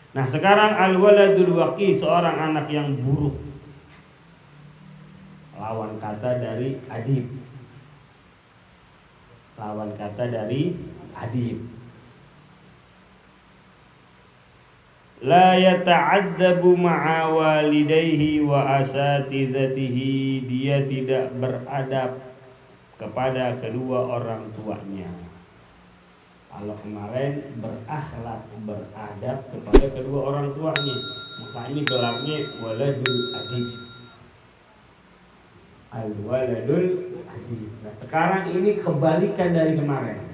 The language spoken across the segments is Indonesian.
Nah sekarang al-waladul waqi, seorang anak yang buruk, lawan kata dari adib. Lawan kata dari adib. La yata'addabu ma'a walidayhi wa asatidatihi, dia tidak beradab kepada kedua orang tuanya. Kalau kemarin berakhlak, beradab kepada kedua orang tuanya, maka ini gelarnya waladul adib. Al-waladul adib. Nah sekarang ini kebalikan dari kemarin.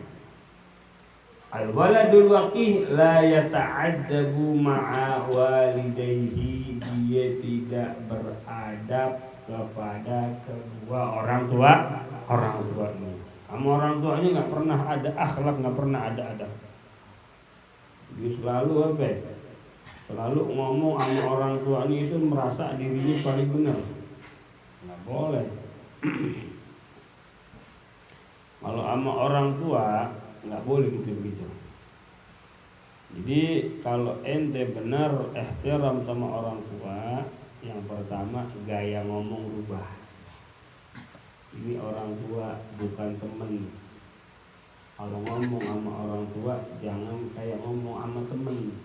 Al-waladul waqih la yata'addabu ma'a walidayhi, dia tidak beradab kepada kedua orang tuanya. Kamu orang tuanya nggak pernah ada akhlak, nggak pernah ada adab. Dia selalu apa? Selalu ngomong sama orang tuanya itu merasa dirinya paling benar. Nggak boleh. Kalau sama orang tua nggak boleh gitu. Jadi kalau ente benar ihtiram sama orang tua, yang pertama gaya ngomong rubah. Ini orang tua bukan temen. Kalau ngomong sama orang tua jangan kayak ngomong sama temen.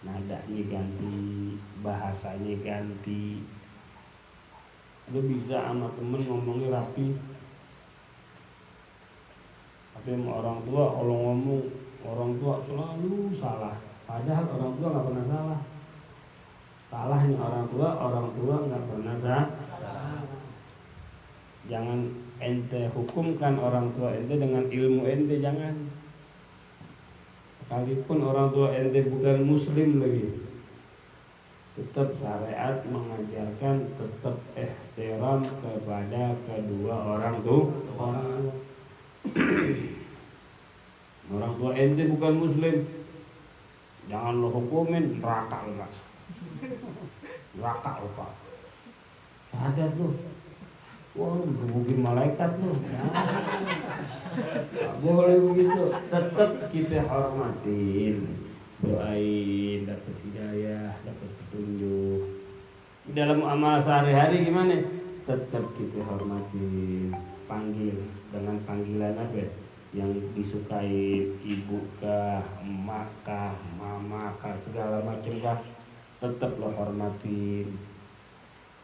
Nadanya ganti, bahasanya ganti. Lu bisa sama temen ngomongnya rapi, tapi sama orang tua kalau ngomong orang tua selalu salah. Padahal orang tua nggak pernah salah. Salahnya orang tua nggak pernah salah. Jangan ente hukumkan orang tua ente dengan ilmu ente, jangan. Sekalipun orang tua ente bukan muslim lagi, tetap syariat mengajarkan tetap ihtiram kepada kedua orang tua. Orang tua ente bukan muslim, jangan lo hukumin, neraka lo pak. Ada tuh, wah gebukin malaikat tuh. Gak boleh begitu. Tetap kita hormatin, doain, dapat hidayah, dapat petunjuk. Di dalam amal sehari-hari gimana? Tetap kita hormatin, panggil dengan panggilan apa? Yang disukai, ibu kah, emak kah, mama kah, segala macam kah, tetap lo hormatin.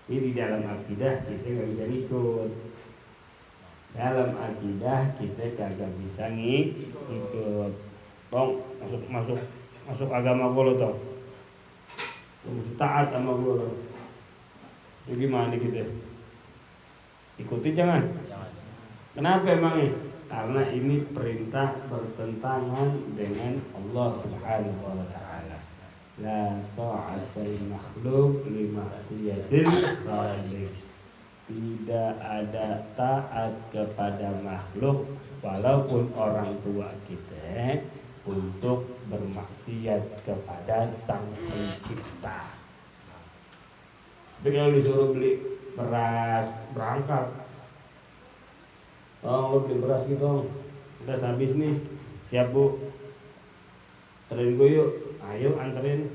Ini di dalam akidah kita nggak bisa ngikut. Dalam akidah kita kagak bisa ngikut. Tong masuk agama gue lo tong. Mesti taat sama gue lo. Ini gimana kita? Ikuti jangan. Kenapa emangnya? Karena ini perintah bertentangan dengan Allah Subhanahu wa taala. La ta'atul makhluk li ma'siyatil khaliq. Tidak ada taat kepada makhluk walaupun orang tua kita untuk bermaksiat kepada Sang Pencipta. Tapi kalau disuruh beli beras berangkat, lo beli beras gitu, udah habis nih, siap bu, anterin gue yuk, ayo anterin.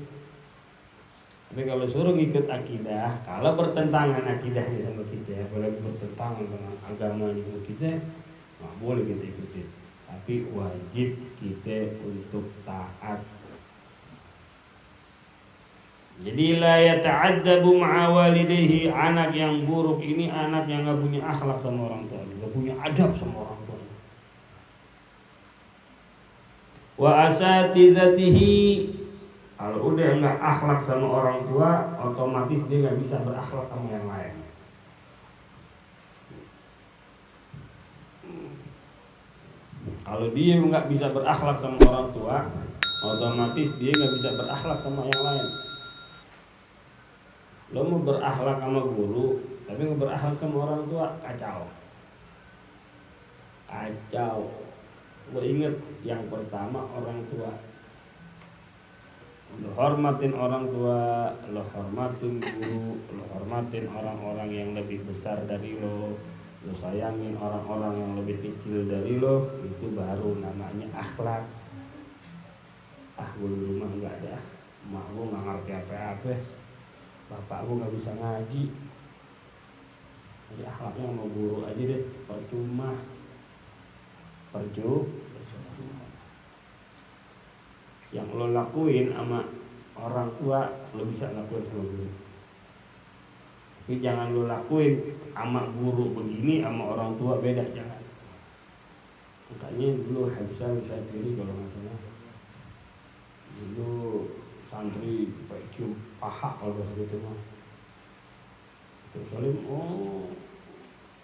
Tapi kalau suruh ngikut akidah, kalau bertentangan akidahnya sama kita, apalagi bertentangan dengan agamanya kita, nggak boleh kita ikutin. Tapi wajib kita untuk taat. Jadi la yata'addabu ma'a walidayhi, anak yang buruk ini anak yang nggak punya akhlak sama orang tua, nggak punya adab sama orang tua. Wa asatidatihi, kalau udah nggak akhlak sama orang tua, otomatis dia nggak bisa berakhlak sama yang lain. Kalau dia nggak bisa berakhlak sama orang tua, otomatis dia nggak bisa berakhlak sama yang lain. Lo mau berakhlak sama guru, tapi nggak berakhlak sama orang tua, kacau. Lo inget yang pertama orang tua. Lo hormatin orang tua, lo hormatin guru, lo hormatin orang-orang yang lebih besar dari lo sayangin orang-orang yang lebih kecil dari lo, itu baru namanya akhlak. Guru rumah enggak ada. mak gue nggak ngerti apa-apa, bapak gue nggak bisa ngaji, jadi akhlaknya sama guru aja deh, percuma. Yang lo lakuin sama orang tua lo bisa lakuin sama guru, tapi jangan lo lakuin sama guru begini, sama orang tua beda, jangan. Makanya dulu bisa diri kalau nggak salah, dulu santri pakai cium paha kalau bahasa gitu mah. Terus salim,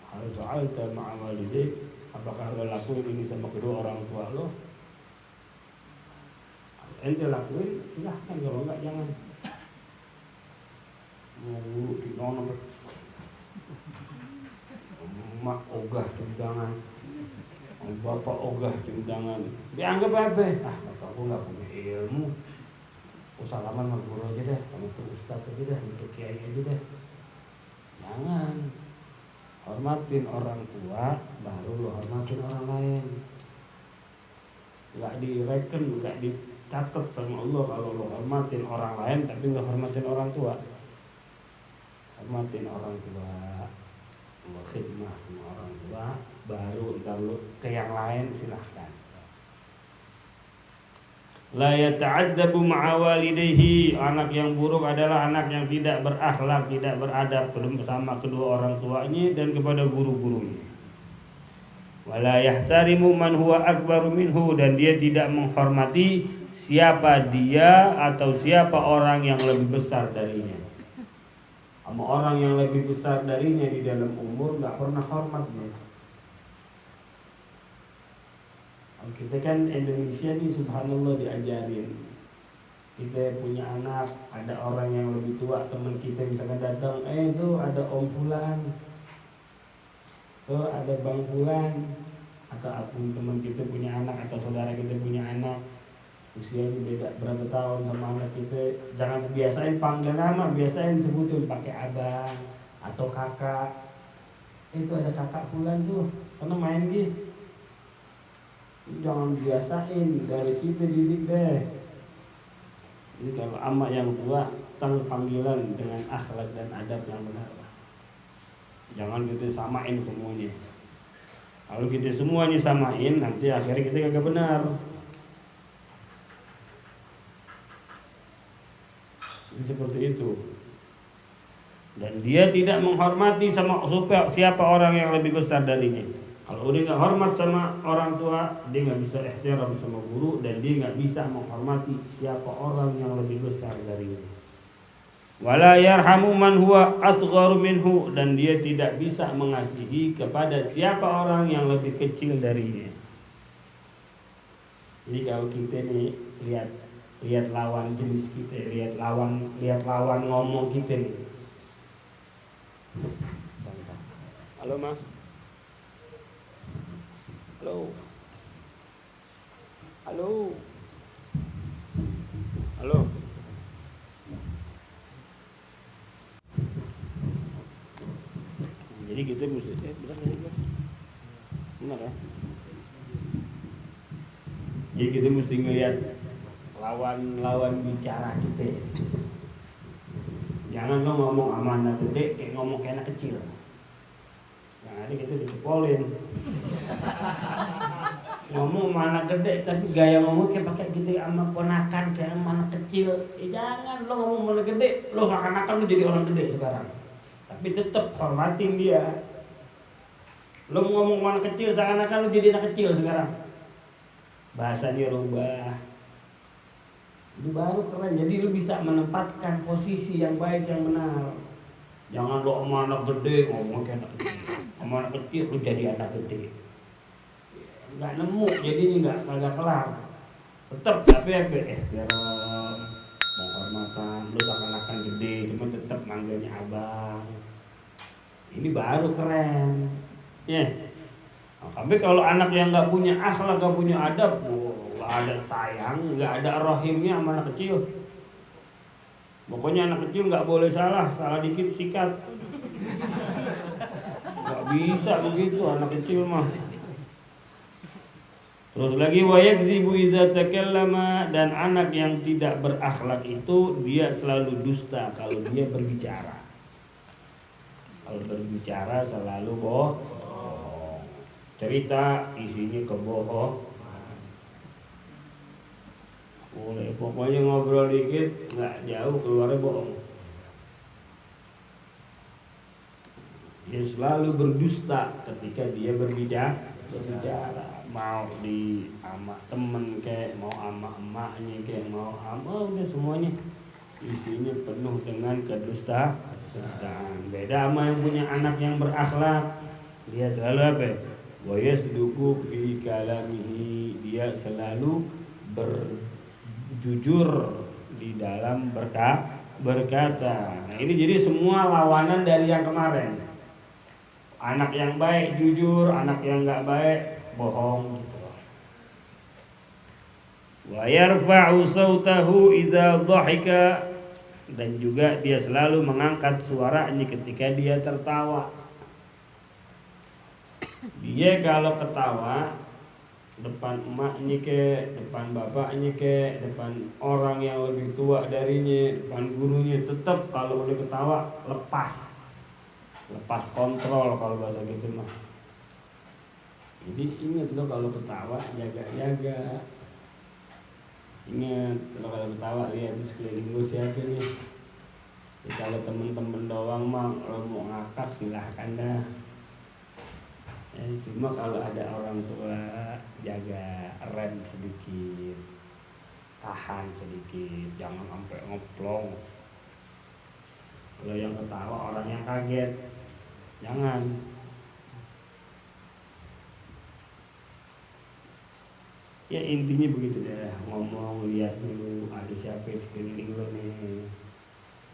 hal fa'alta ma'a walidaik, apakah lo lakuin ini sama kedua orang tua lo? Ente lakuin, silahkan, kalau enggak jangan. Mau guru di nono, mak ogah cium tangan, bapak ogah cium tangan, dianggap apa? Bapak aku nggak punya ilmu, salaman sama guru aja deh, sama ustaz aja deh, untuk kiai aja deh. Jangan. Hormatin orang tua, baru lo hormatin orang lain. Nggak direken, nggak dicatat sama Allah kalau lo hormatin orang lain tapi nggak hormatin orang tua. Hormatin orang tua, lo khidmah sama orang tua, baru kalau ke yang lain silahkan. La yata'addabu ma'a walidayhi, anak yang buruk adalah anak yang tidak berakhlak, tidak beradab bersama kedua orang tuanya dan kepada guru-gurunya. Wala yahtarimu man huwa akbaru minhu, dan dia tidak menghormati siapa dia atau siapa orang yang lebih besar darinya. Sama orang yang lebih besar darinya di dalam umur nggak pernah hormatnya. Kita kan Indonesia nih subhanallah diajarin, kita punya anak, ada orang yang lebih tua, teman kita misalkan datang, itu ada om fulan, tuh ada bang fulan, atau akun teman kita punya anak atau saudara kita punya anak, usianya beda berapa tahun sama anak kita, jangan biasain panggil nama, biasain sebutin pakai abang atau kakak. Itu ada kakak fulan tuh, karena main gitu. Jangan biasain, dari kita didik deh. Jadi kalau ama yang tua, tang panggilan dengan akhlak dan adab yang benar. Jangan kita samain semuanya. Kalau kita semuanya samain, nanti akhirnya kita kagak benar. Jadi seperti itu. Dan dia tidak menghormati sama siapa orang yang lebih besar darinya. Kalau dia nggak hormat sama orang tua, dia nggak bisa ihtiram sama guru, dan dia nggak bisa menghormati siapa orang yang lebih besar darinya. Wala yarhamu man huwa asgharu minhu, dan dia tidak bisa mengasihi kepada siapa orang yang lebih kecil darinya. Jadi kalau kita nih lihat lawan jenis kita, lihat lawan ngomong kita nih. Halo Ma. Halo. Halo. Halo. Jadi kita mesti benar ya. Jadi kita mesti ngelihat lawan bicara kita. Jangan lo ngomong sama anak gede kayak ngomong kayak anak kecil. Nah, ini kita dicepolin. Ngomong sama anak gede tapi gaya ngomong kayak pakai gitu sama ponakan kayak sama anak kecil. Jangan lo ngomong sama anak gede, lo akan-akan lo jadi orang gede sekarang. Tapi tetap hormatin dia. Lo ngomong sama anak kecil seakan-akan lo jadi anak kecil sekarang. Bahasanya rubah. Itu baru keren. Jadi lo bisa menempatkan posisi yang baik, yang benar. Jangan lo sama anak gede ngomong kayak anak kecil. Sama anak kecil lu jadi anak gede, nggak nemu, jadi ini nggak kelar. Tetap tapi biar penghormatan, lu akan gede, cuma tetap manggilnya abang. Ini baru keren, ya. Nah, tapi kalau anak yang nggak punya akhlak, nggak punya adab, nggak ada sayang, nggak ada rahimnya sama anak kecil. Pokoknya anak kecil nggak boleh salah dikit sikat. Gak bisa begitu anak kecil mah. Terus lagi wa yakzibu idza takallama, dan anak yang tidak berakhlak itu dia selalu dusta kalau dia berbicara. Kalau berbicara selalu bohong. Cerita isinya kebohong. Boleh pokoknya ngobrol dikit nggak jauh keluarnya bohong. Dia selalu berdusta ketika dia berbicara. Mau di sama temen kayak, mau sama emaknya kayak, mau sama udah semuanya isinya penuh dengan kedustaan. Beda sama yang punya anak yang berakhlak, dia selalu apa? Wa yasduqu fi kalamihi, dia selalu berjujur di dalam berkata. Nah, ini jadi semua lawanan dari yang kemarin. Anak yang baik jujur, anak yang nggak baik bohong gitu. Wa yarfa'u sautahu idza dhahika, dan juga dia selalu mengangkat suaranya ketika dia tertawa. Dia kalau ketawa depan emaknya ke, depan bapaknya ke, depan orang yang lebih tua darinya, depan gurunya, tetap kalau udah ketawa lepas kontrol kalau bahasa gitu mah. Jadi ingat lo kalau ketawa jaga-jaga. Ingat kalau ketawa lihat di sekeliling lo siapa nih. Jadi kalau temen-temen doang mah lo mau ngakak silahkan dah. Cuma kalau ada orang tua jaga rem sedikit, tahan sedikit, jangan sampai ngeplong. Kalau yang ketawa orang yang kaget, jangan. Ya intinya begitu deh, ngomong lihat dulu ada siapa di sekeliling lo nih.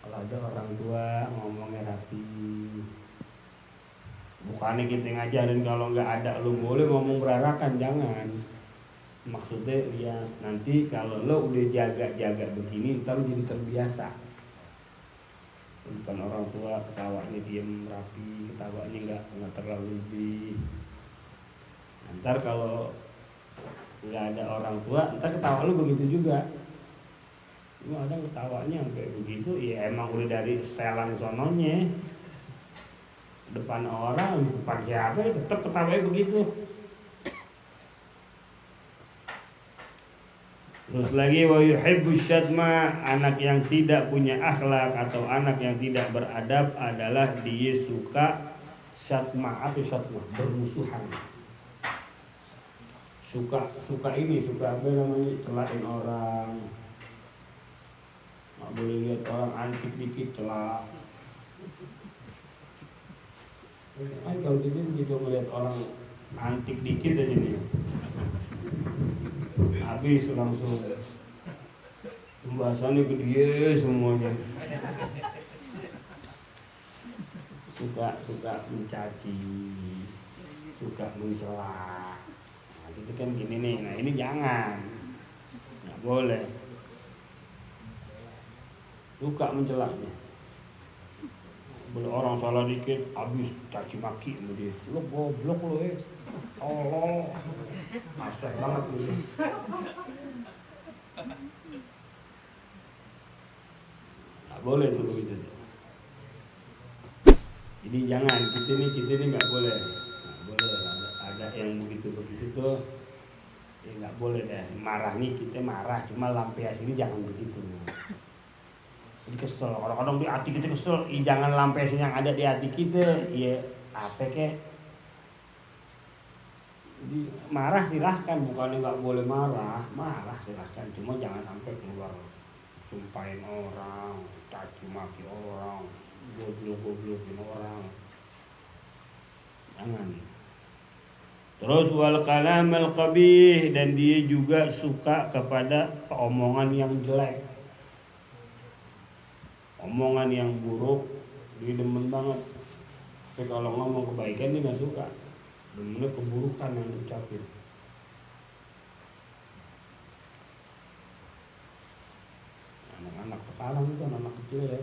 Kalau ada orang tua ngomongnya rapi. Bukannya kita ngajarin kalau nggak ada lo boleh ngomong berarakan, jangan. Maksudnya ya nanti kalau lo udah jaga-jaga begini ntar lo jadi terbiasa. Bukan orang tua ketawanya diem rapi, ketawanya nggak terlalu lebih. Ntar kalau nggak ada orang tua, ntar ketawa lo begitu juga. Cuma ada ketawanya sampai begitu, ya emang udah dari setelan sononya. Depan orang, depan siapa ya tetap ketawanya begitu. Terus lagi wa yuhibbus syatma, anak yang tidak punya akhlak atau anak yang tidak beradab adalah dia suka syatma. Apa syatma? Bermusuhan. Suka apa namanya? Celain orang. Nggak boleh lihat orang antik dikit celak. Kan kalau gitu melihat orang antik dikit aja nih, habis langsung pembahasannya gede semuanya. Suka mencaci, suka mencela. Nah, itu kan gini nih. Nah ini jangan, nggak boleh. Suka mencelanya. Boleh orang salah dikit habis caci maki sama dia. Lo goblok lo Allah. Asal banget gitu. Nggak boleh tuh begitu. Jadi jangan kita ini nggak boleh. Nggak boleh ada yang begitu tuh. Ya nggak boleh deh. Marah nih kita marah, cuma lampias ini jangan begitu. Jadi kesel, kadang-kadang di hati kita kesel, jangan lampiasin yang ada di hati kita, ya apa kek. Jadi marah silahkan, bukannya nggak boleh marah silahkan, cuma jangan sampai keluar sumpahin orang, caci maki orang, goblok-goblokin orang, jangan. Terus wal kalamul qabih, dan dia juga suka kepada omongan yang jelek. Omongan yang buruk dia demen banget. Tapi kalau ngomong kebaikan dia gak suka. Demennya keburukan yang diucapin. Anak-anak sekarang itu anak kecil ya,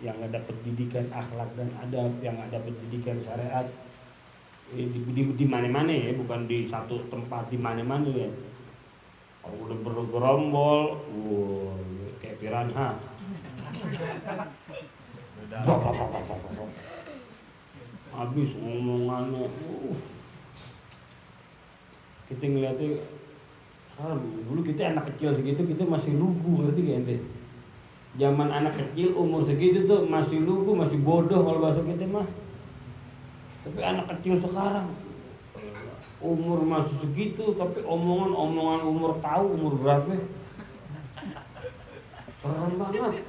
yang gak dapat didikan akhlak dan adab, yang gak dapat didikan syariat, di mana-mana ya, bukan di satu tempat, di mana-mana ya. Kalau udah bergerombol, kayak piranha. Habis omongannya. Kita ngeliatnya, dulu kita anak kecil segitu kita masih lugu, ngerti gak ente? Zaman anak kecil umur segitu tuh masih lugu, masih bodoh kalau bahasa kita mah. Tapi anak kecil sekarang umur masih segitu tapi omongan umur tahu umur berapa. Keren banget.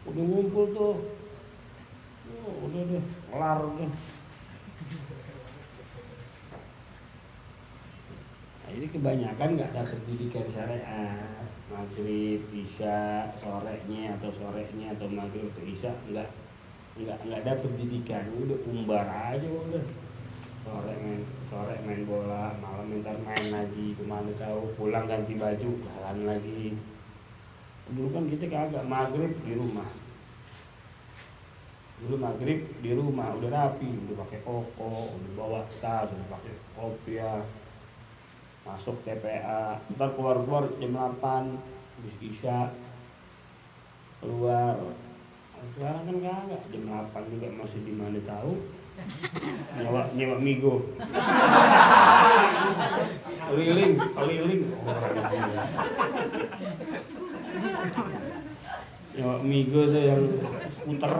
Udah ngumpul tuh. Udah deh, kelar deh. Nah, ini kebanyakan nggak dapat pendidikan syariat. Maghrib, isya, sorenya atau maghrib atau isya nggak dapat pendidikan. Udah umbar aja udah. Sore main bola, malam ntar main lagi, kemana tahu, pulang ganti baju, jalan lagi. Dulu kan kita kagak, maghrib di rumah. Dulu maghrib di rumah udah rapi, udah pakai koko, udah bawa tas, udah pakai kopiah, masuk TPA, ntar keluar jam 8, habis isya keluar. Sekarang kan kagak, jam 8 juga masih di mana tahu. Nyewa migo. Keliling. Nyewa migo tuh yang skuter.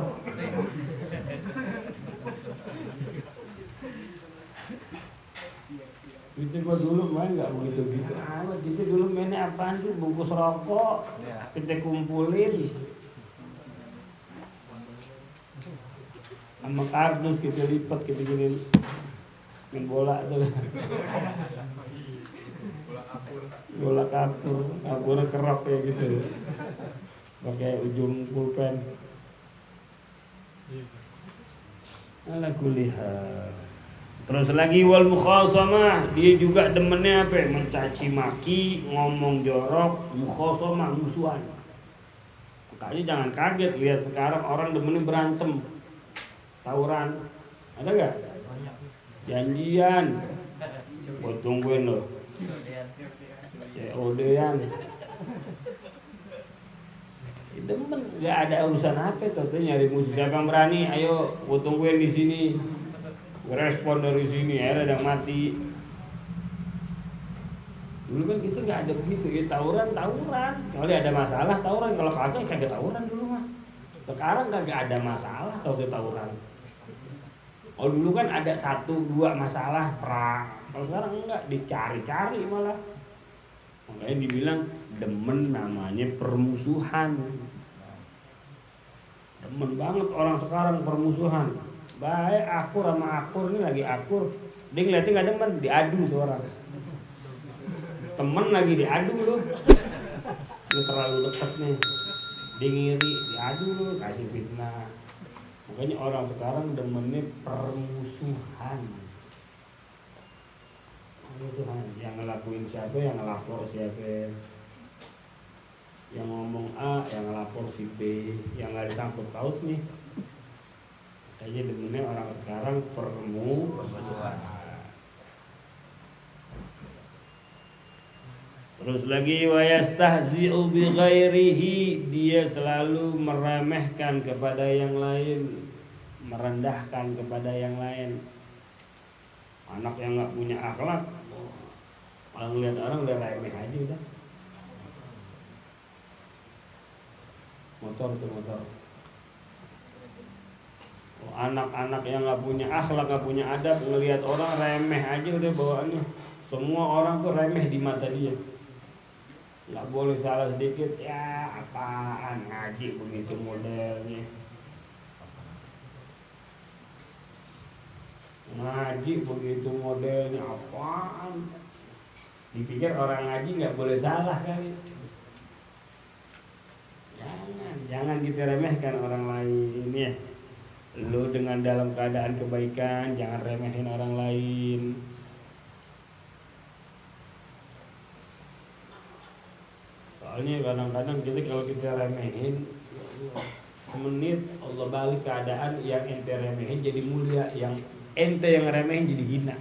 Itu gua dulu main nggak begitu amat. Gitu dulu mainnya apaan sih? Bungkus rokok, kita kumpulin. Sama kardus kita lipat, kita gini main bola tuh. Bola kapur kerap ya gitu. Pakai ujung pulpen. Ala kulihat. Terus lagi wal mukhasamah, dia juga demennya apa? Mencaci maki, ngomong jorok, mukhasamah, musuhan. Makanya jangan kaget lihat sekarang orang demennya berantem. Tawuran, ada nggak? Janjian, buat tungguin loh. COD-an. Demen, nggak ada urusan apa tuh nyari musuh. Siapa yang berani? Ayo, buat tungguin di sini. Respon dari sini, akhirnya ada mati. Dulu kan kita nggak ada begitu, ya tawuran. Kalau ada masalah tawuran, kalau kagak tawuran dulu mah. Sekarang kagak ada masalah kalau tawuran. Oh dulu kan ada 1-2 masalah perang. Kalau sekarang enggak, dicari-cari malah. Makanya dibilang demen namanya permusuhan. Demen banget orang sekarang permusuhan. Baik akur sama akur, ini lagi akur. Dia ngeliatnya nggak demen, diadu tuh orang. Temen lagi diadu lu. Lu terlalu dekat nih. Dia ngiri, diadu lu, kasih fitnah. Makanya orang sekarang demennya permusuhan. Yang ngelakuin siapa, yang ngelapor siapa. Yang ngomong A, yang ngelapor si B. Yang gak disangkut paut nih. Makanya demennya orang sekarang permusuhan. Terus lagi wa yastahzi'u bi ghairihi, dia selalu meremehkan kepada yang lain, merendahkan kepada yang lain. Anak yang enggak punya akhlak, kalau ngeliat orang udah remeh aja udah. Motor. Anak-anak yang enggak punya akhlak, enggak punya adab, ngelihat orang remeh aja udah bawaannya. Semua orang tuh remeh di mata dia. Nggak boleh salah sedikit, ya apaan ngaji begitu modelnya. Ngaji begitu modelnya apaan. Dipikir orang ngaji nggak boleh salah kali. Jangan kita remehkan orang lain ya. Lu dengan dalam keadaan kebaikan, jangan remehin orang lain. Soalnya kadang-kadang kita kalau kita remehin, semenit Allah balik keadaan yang ente remehin jadi mulia, yang ente yang remehin jadi hina,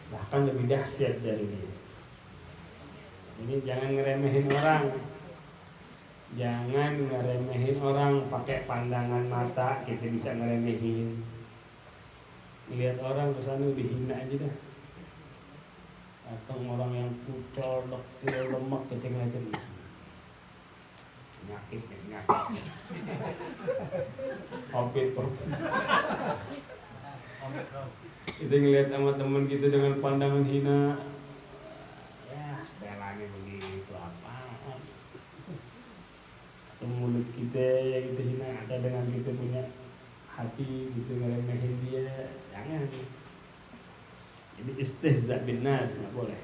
bahkan lebih dahsyat dari dia. Ini jangan ngeremehin orang, jangan ngeremehin orang pakai pandangan mata kita bisa ngeremehin. Lihat orang kesana udah hina aja dah. Datang orang yang pucol, dekil, lemak, kecil-kecil, nyakit. Opit bro. Kita ngeliat sama teman kita dengan pandangan hina, ya setelahnya begitu apaan. Atau mulut kita yang kita hina, ada dengan kita punya hati gitu ngeremehin dia, jangan. Jadi istihza bin nas nggak boleh.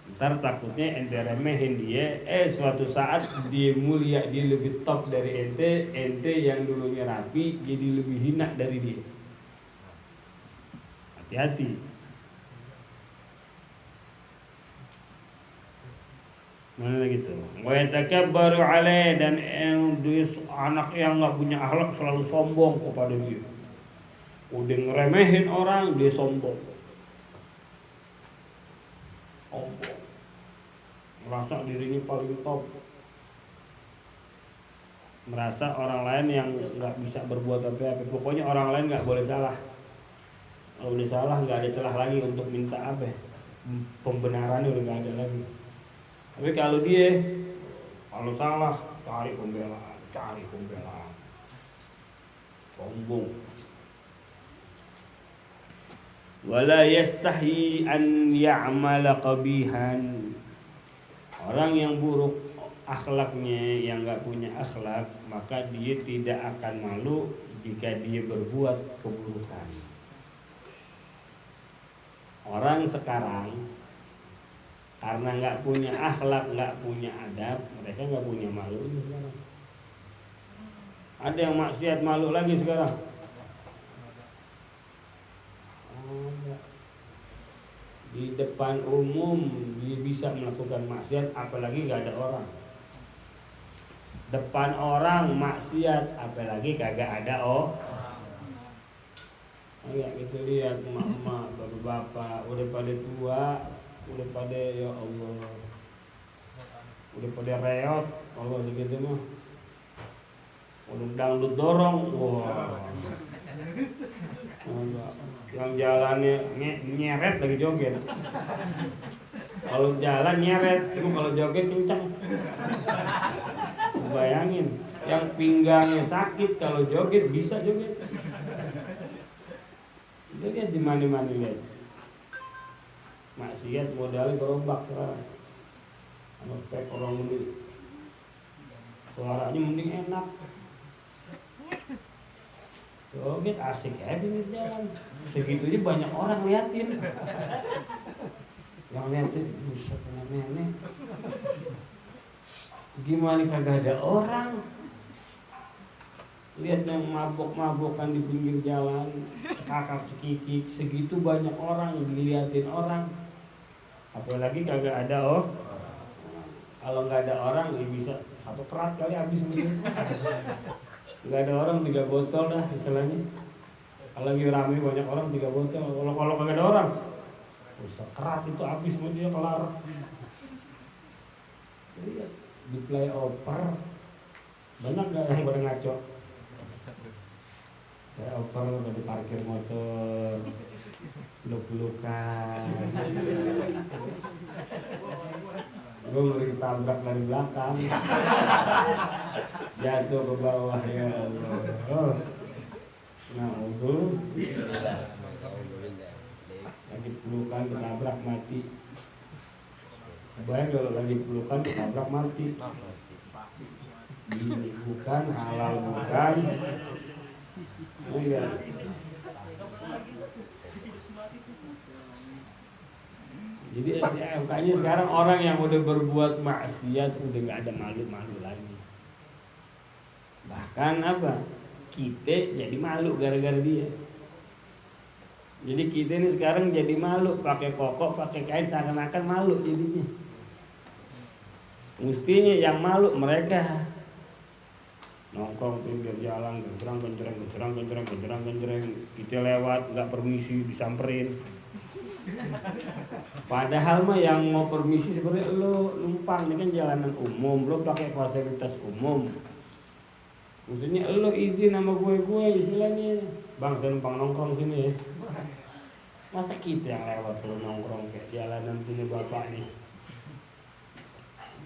Ntar takutnya ente remehin dia, suatu saat dia mulia, dia lebih top dari ente yang dulunya rapi jadi lebih hina dari dia. Hati-hati. Mana lagi tuh? Wa yatakabbaru alaih, dan anak yang nggak punya akhlak selalu sombong kepada dia. Udah ngeremehin orang dia sombong. Merasa dirinya paling top, merasa orang lain yang nggak bisa berbuat apa-apa. Pokoknya orang lain nggak boleh salah. Kalau udah salah nggak ada celah lagi untuk minta apa, pembenarannya udah nggak ada lagi. Tapi kalau dia salah cari pembelaan, sombong. Wala yastahi an ya'mala qabihan. Orang yang buruk akhlaknya, yang nggak punya akhlak, maka dia tidak akan malu jika dia berbuat keburukan. Orang sekarang karena nggak punya akhlak, nggak punya adab, mereka nggak punya malu sekarang. Ada yang maksiat malu lagi sekarang. Di depan umum dia bisa melakukan maksiat, apalagi gak ada orang. Depan orang maksiat, apalagi kagak ada kayak gitu. Lihat emak-emak, bapak-bapak udah pada tua, udah pada ya Allah, udah pada reot. Kalau begitu mah udah dangdut dorong, wah. Yang jalannya nyeret lagi joget. Kalau jalan nyeret, itu kalau joget kencang. Bayangin, yang pinggangnya sakit kalau joget bisa joget. Lihat di mana-mana lihat. Maksiat modalnya gerobak sekarang. Sama spek orang mending. Suaranya mending enak. Joget asik ya pinggir jalan. Segitunya banyak orang liatin. Yang liatin buset nenek. Gimana kagak ada orang? Lihat yang mabok-mabokan di pinggir jalan, kakak cekikik, segitu banyak orang diliatin orang. Apalagi kagak ada Kalau nggak ada orang ya bisa satu kerat kali habis mungkin. Nggak ada orang 3 botol dah istilahnya. Kalau lagi rame banyak orang 3 botol. Kalau nggak ada orang, sekerat itu habis semua dia kelar. Lihat di flyover banyak nggak yang pada ngaco? Flyover udah diparkir motor, peluk-pelukan. Gue ngeri ditabrak dari belakang, jatuh ke bawah ya Allah. Nah itu lagi pelukan ditabrak mati. Bayang kalau lagi pelukan ditabrak mati. Ini bukan halal bukan. Enggak. Jadi makanya sekarang orang yang udah berbuat maksiat udah nggak ada malu-malu lagi. Bahkan apa? Kita jadi malu gara-gara dia. Jadi kita ini sekarang jadi malu, pakai koko, pakai kain seakan-akan malu jadinya. Mestinya yang malu mereka. nongkrong pinggir jalan, gencereng, kita lewat nggak permisi disamperin. Padahal mah yang mau permisi sebenarnya lo numpang, ini kan jalanan umum, lo pakai fasilitas umum. Maksudnya lo izin sama gue istilahnya, bang saya numpang nongkrong sini ya. Masa kita yang lewat selalu nongkrong kayak jalanan punya bapak nih?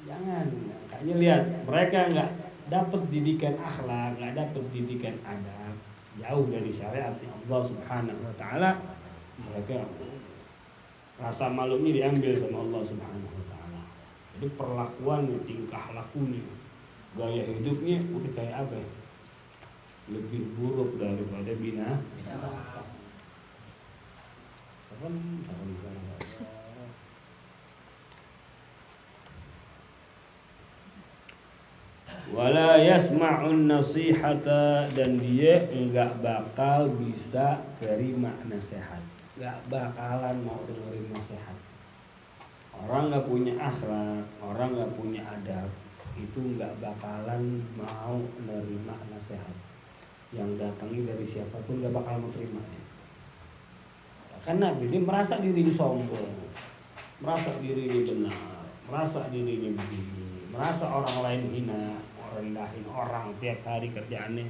Jangan, makanya lihat mereka nggak dapat didikan akhlak, nggak dapat didikan adab, jauh dari syariat Allah Subhanahu Wa Taala. Mereka rasa malunya diambil sama Allah Subhanahu Wa Taala. Jadi perlakuannya, tingkah lakunya, gaya hidupnya udah kayak apa? Lebih buruk daripada binatang. Wala yasma'un nasihata, dan dia enggak bakal bisa terima nasihat, enggak bakalan mau dengerin nasihat. Orang enggak punya akhlak, orang enggak punya adab, itu enggak bakalan mau menerima nasihat. Yang datangnya dari siapapun enggak bakal mau terima. Karena dia merasa dirinya sombong, merasa dirinya benar, merasa dirinya begini, merasa orang lain hina, rendahin orang tiap hari kerjaannya.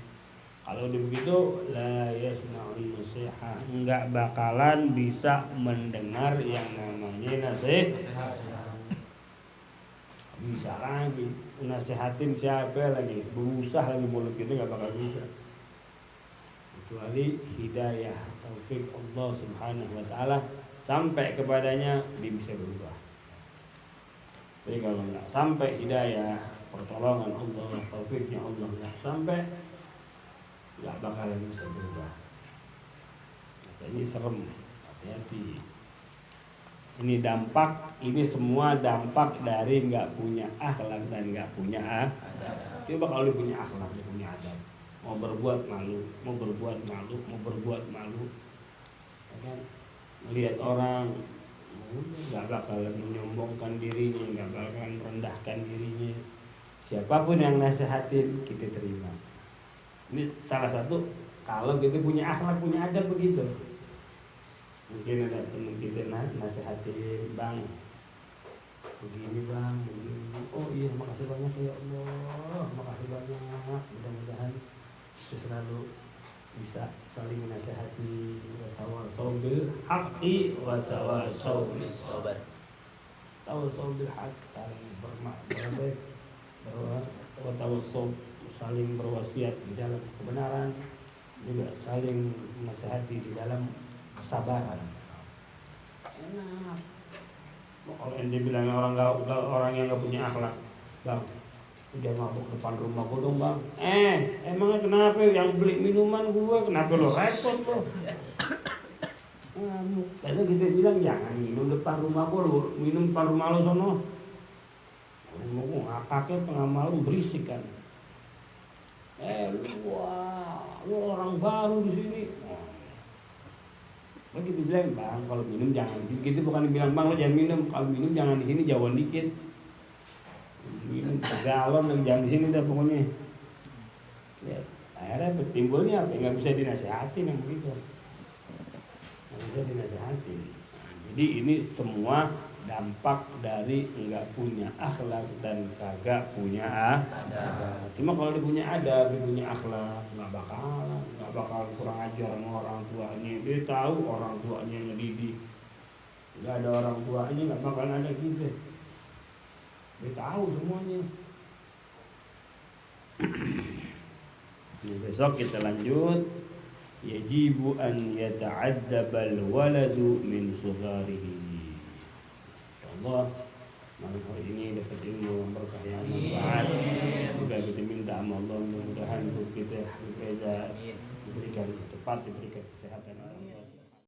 Kalau udah begitu, la yasma'un nasiha, enggak bakalan bisa mendengar yang namanya nasihat. Bisa lagi nasihatin siapa lagi, berusaha lagi mulut kita enggak bakal bisa. Kecuali hidayah taufik Allah Subhanahu Wa Taala sampai kepadanya, dia bisa berubah. Jadi kalau enggak sampai hidayah, pertolongan Allah, taufiknya Allah nggak sampai, nggak bakalan bisa berubah. Ini serem, hati-hati. Ini dampak, ini semua dampak dari nggak punya akhlak dan nggak punya adab. Coba kalau punya akhlak, dia punya adab, mau berbuat malu, ya kan? Melihat orang, nggak bakalan menyombongkan dirinya, nggak bakalan merendahkan dirinya. Siapapun yang nasihatin kita terima. Ini salah satu kalau kita punya akhlak, punya adab begitu. Mungkin ada teman kita nasihatin, bang, begini bang, begini. Oh iya, makasih banyak ya Allah, makasih banyak. Mudah-mudahan kita selalu bisa saling menasihati, watawasau bil haqqi watawasau bis sabr. Tawasau bil haqq, saling berbaik, watawasau, saling berwasiat di dalam kebenaran, juga saling menasihati di dalam kesabaran. Enak. Kalau ente bilang orang yang nggak punya akhlak, bang, udah mabuk depan rumah gue dong bang. Emangnya kenapa yang beli minuman gue? Kenapa lo repot lo? Karena kita bilang jangan minum depan rumah gue, lo minum depan rumah lo sono. Rumah gue ngakaknya pengamal lo berisik kan. Lu orang baru di sini. Begitu bilang bang, kalau minum jangan di sini. Gitu bukan bilang bang lo jangan minum, kalau minum jangan di sini, jauhan dikit. Minum galon yang jangan di sini dah pokoknya. Ya, akhirnya timbulnya apa? Nggak bisa dinasihatin yang begitu. Nggak bisa dinasihatin. Jadi ini semua dampak dari nggak punya akhlak dan kagak punya adab. Cuma kalau dia punya adab, dia punya akhlak, nggak bakal kurang ajar sama orang tuanya. Dia tahu orang tuanya yang ngedidik. Nggak ada orang tuanya, nggak bakal ada gitu. Dia tahu semuanya. Nah, besok kita lanjut. Yajibu an yata'addabal waladu min sugharihi. Allah, malam hari ini dapat ilmu yang berkah yang manfaat. Juga kita minta sama Allah mudah-mudahan kita diberikan cepat, diberikan kesehatan.